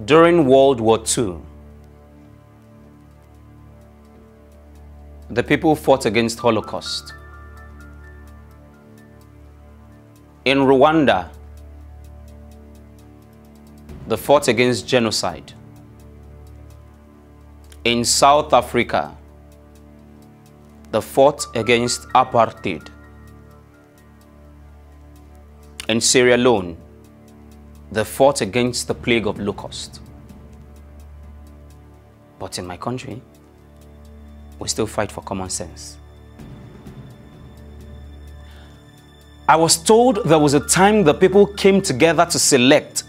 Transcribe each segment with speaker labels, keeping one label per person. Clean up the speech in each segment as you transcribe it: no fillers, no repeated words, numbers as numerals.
Speaker 1: During World War II, the people fought against Holocaust. In Rwanda, they fought against genocide. In South Africa, they fought against apartheid. In Sierra Leone, they fought against the plague of locust. But in my country, we still fight for common sense. I was told there was a time the people came together to elect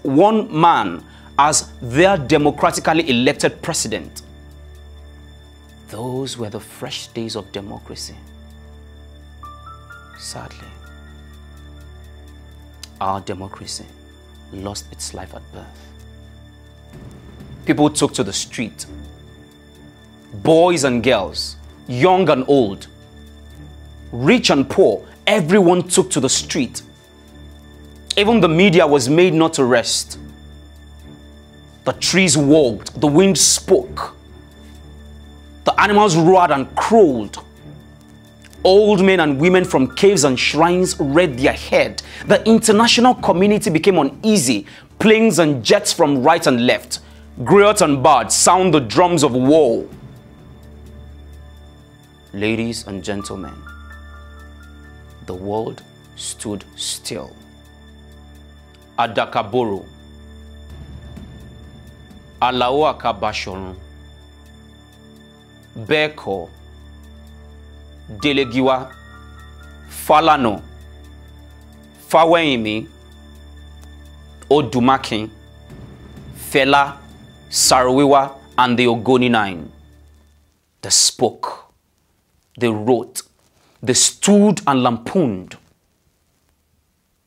Speaker 1: one man as their democratically elected president. Those were the fresh days of democracy. Sadly, our democracy lost its life at birth. People took to the street. Boys and girls, young and old, rich and poor, everyone took to the street. Even the media was made not to rest. The trees walked, the wind spoke. The animals roared and crowed. Old men and women from caves and shrines read their head. The international community became uneasy. Planes and jets from right and left, griots and bards sound the drums of war. Ladies and gentlemen, the world stood still. Adakaboro, Alao Akabashorun, Beko, Delegiwa, Falano, Faweimi, Odumakin, Fela, Sarawiwa, and the Ogoni Nine. They spoke, they wrote, they stood and lampooned.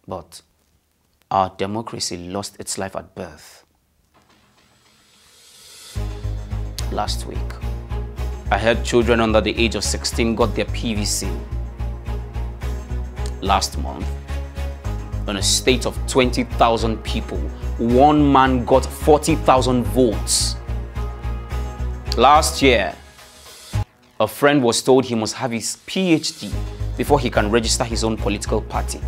Speaker 1: But our democracy lost its life at birth. Last week, I heard children under the age of 16 got their PVC. Last month, in a state of 20,000 people, one man got 40,000 votes. Last year, a friend was told he must have his PhD before he can register his own political party.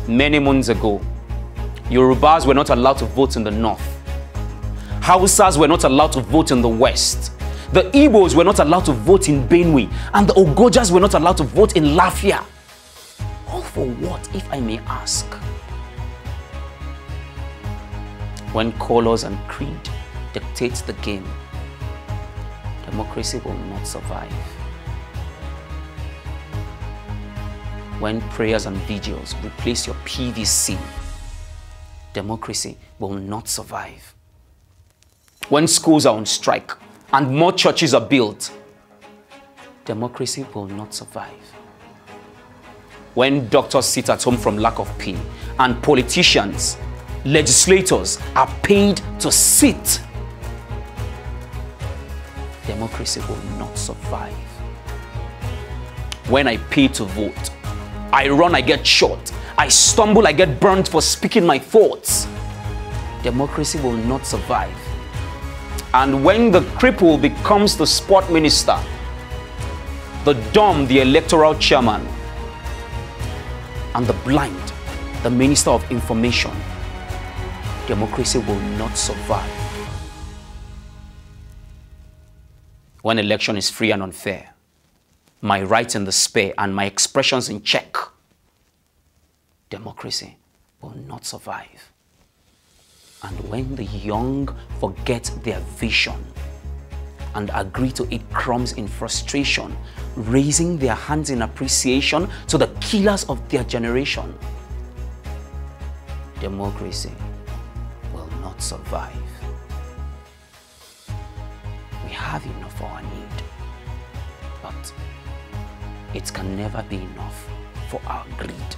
Speaker 1: Many months ago, Yorubas were not allowed to vote in the north. Hausas were not allowed to vote in the west. The Igbos were not allowed to vote in Benue, and the Ogojas were not allowed to vote in Lafia. All for what, if I may ask? When colors and creed dictate the game, democracy will not survive. When prayers and vigils replace your PVC, democracy will not survive. When schools are on strike and more churches are built, democracy will not survive. When doctors sit at home from lack of pay and politicians, legislators are paid to sit, democracy will not survive. When I pay to vote, I run, I get shot. I stumble, I get burned for speaking my thoughts. Democracy will not survive. And when the cripple becomes the sport minister, the dumb the electoral chairman, and the blind the minister of information, democracy will not survive. When election is free and unfair, my rights in the spare and my expressions in check, democracy will not survive. And when the young forget their vision and agree to eat crumbs in frustration, raising their hands in appreciation to the killers of their generation, democracy will not survive. We have enough for our need, but it can never be enough for our greed.